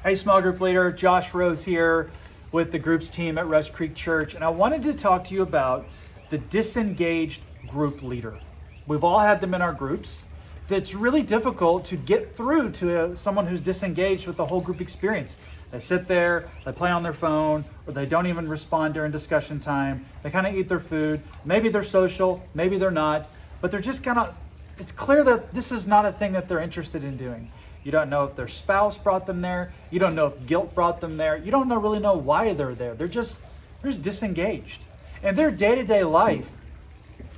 Hey, small group leader, Josh Rose here with the groups team at Rush Creek Church, and I wanted to talk to you about the disengaged group leader. We've all had them in our groups. It's really difficult to get through to someone who's disengaged with the whole group experience. They sit there, they play on their phone, or they don't even respond during discussion time. They kind of eat their food. Maybe they're social, maybe they're not, but they're just kind of, it's clear that this is not a thing that they're interested in doing. You don't know if their spouse brought them there. You don't know if guilt brought them there. You don't really know why they're there. They're just disengaged. And their day-to-day life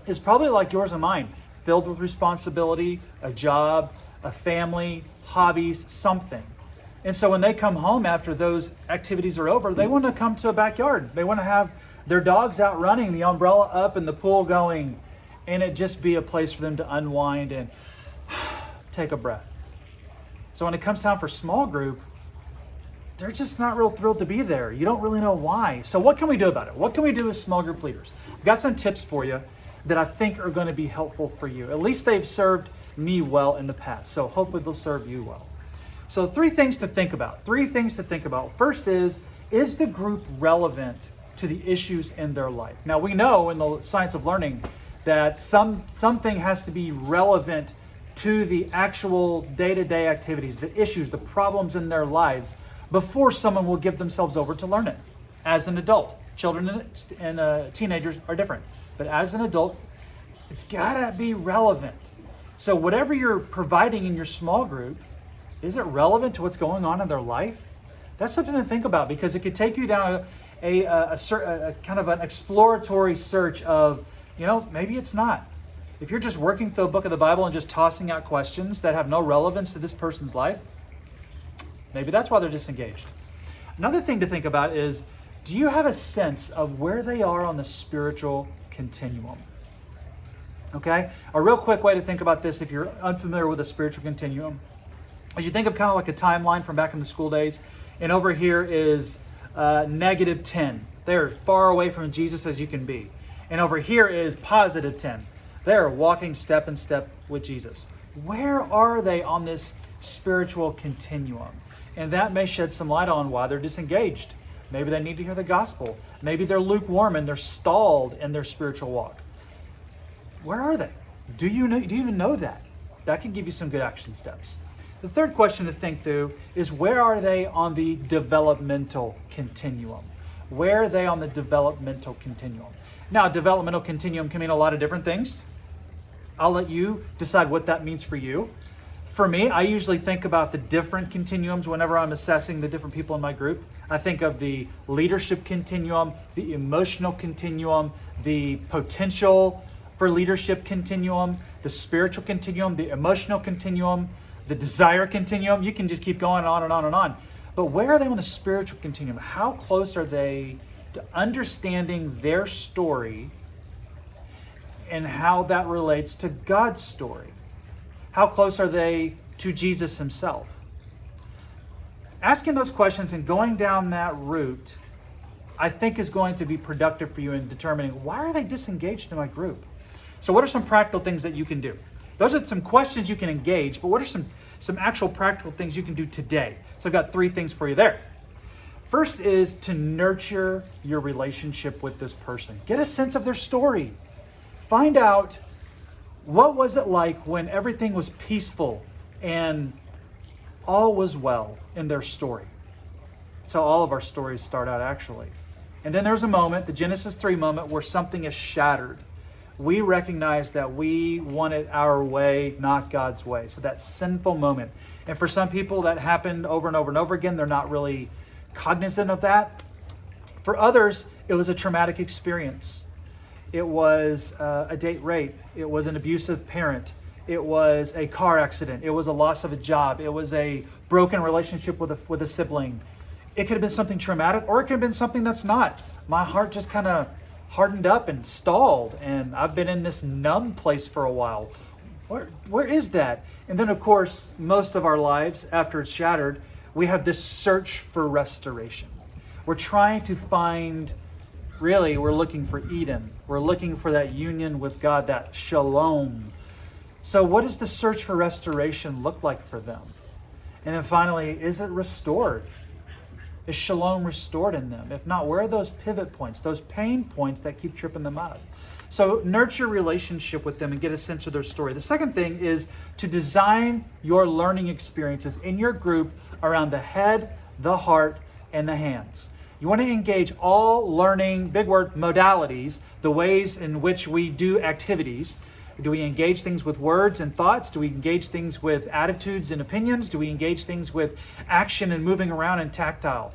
is probably like yours and mine, filled with responsibility, a job, a family, hobbies, something. And so when they come home after those activities are over, they want to come to a backyard. They want to have their dogs out running, the umbrella up and the pool going, and it just be a place for them to unwind and take a breath. So when it comes time for small group, they're just not real thrilled to be there. You don't really know why. So what can we do about it? What can we do as small group leaders? I've got some tips for you that I think are going to be helpful for you. At least they've served me well in the past. So hopefully they'll serve you well. So three things to think about. First is the group relevant to the issues in their life? Now we know in the science of learning that something has to be relevant to the actual day-to-day activities, the issues, the problems in their lives before someone will give themselves over to learn it. As an adult, children and teenagers are different, but as an adult, it's gotta be relevant. So whatever you're providing in your small group, is it relevant to what's going on in their life? That's something to think about because it could take you down a kind of an exploratory search of, maybe it's not. If you're just working through a book of the Bible and just tossing out questions that have no relevance to this person's life, maybe that's why they're disengaged. Another thing to think about is, do you have a sense of where they are on the spiritual continuum? Okay? A real quick way to think about this, if you're unfamiliar with the spiritual continuum, is you think of kind of like a timeline from back in the school days, and over here is -10. They're far away from Jesus as you can be. And over here is +10. They're walking step in step with Jesus. Where are they on this spiritual continuum? And that may shed some light on why they're disengaged. Maybe they need to hear the gospel. Maybe they're lukewarm and they're stalled in their spiritual walk. Where are they? Do you even know that? That can give you some good action steps. The third question to think through is, where are they on the developmental continuum? Where are they on the developmental continuum? Now, developmental continuum can mean a lot of different things. I'll let you decide what that means for you. For me, I usually think about the different continuums whenever I'm assessing the different people in my group. I think of the leadership continuum, the emotional continuum, the potential for leadership continuum, the spiritual continuum, the emotional continuum, the desire continuum. You can just keep going on and on and on. But where are they on the spiritual continuum? How close are they to understanding their story and how that relates to God's story? How close are they to Jesus himself? Asking those questions and going down that route, I think, is going to be productive for you in determining, why are they disengaged in my group? So what are some practical things that you can do? Those are some questions you can engage, but what are some actual practical things you can do today? So I've got three things for you there. First is to nurture your relationship with this person. Get a sense of their story. Find out, what was it like when everything was peaceful and all was well in their story. That's how all of our stories start out, actually. And then there's a moment, the Genesis 3 moment, where something is shattered. We recognize that we want it our way, not God's way. So that sinful moment. And for some people that happened over and over and over again, they're not really cognizant of that. For others, it was a traumatic experience. It was a date rape. It was an abusive parent. It was a car accident. It was a loss of a job. It was a broken relationship with a sibling. It could have been something traumatic, or it could have been something that's not. My heart just kind of hardened up and stalled, and I've been in this numb place for a while. Where is that? And then, of course, most of our lives, after it's shattered, we have this search for restoration. We're trying to find, really, we're looking for Eden. We're looking for that union with God, that shalom. So what does the search for restoration look like for them? And then finally, is it restored? Is shalom restored in them? If not, where are those pivot points, those pain points that keep tripping them up? So nurture relationship with them and get a sense of their story. The second thing is to design your learning experiences in your group around the head, the heart, and the hands. You want to engage all learning, big word, modalities, the ways in which we do activities. Do we engage things with words and thoughts? Do we engage things with attitudes and opinions? Do we engage things with action and moving around and tactile?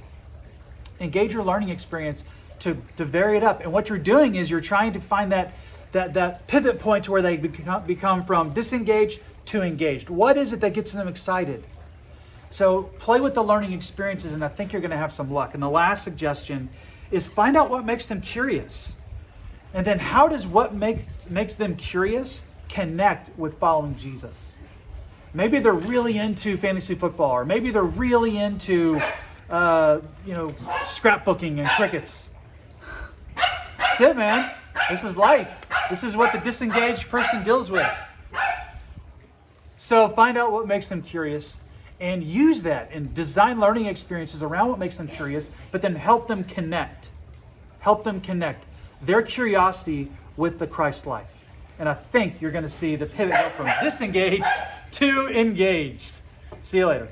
Engage your learning experience to vary it up. And what you're doing is you're trying to find that pivot point to where they become from disengaged to engaged. What is it that gets them excited? So play with the learning experiences, and I think you're going to have some luck. And the last suggestion is find out what makes them curious. And then how does what makes them curious connect with following Jesus? Maybe they're really into fantasy football, or maybe they're really into scrapbooking and crickets. That's it, man. This is life. This is what the disengaged person deals with. So find out what makes them curious and use that and design learning experiences around what makes them curious, but then help them connect. Help them connect their curiosity with the Christ life. And I think you're going to see the pivot go from disengaged to engaged. See you later.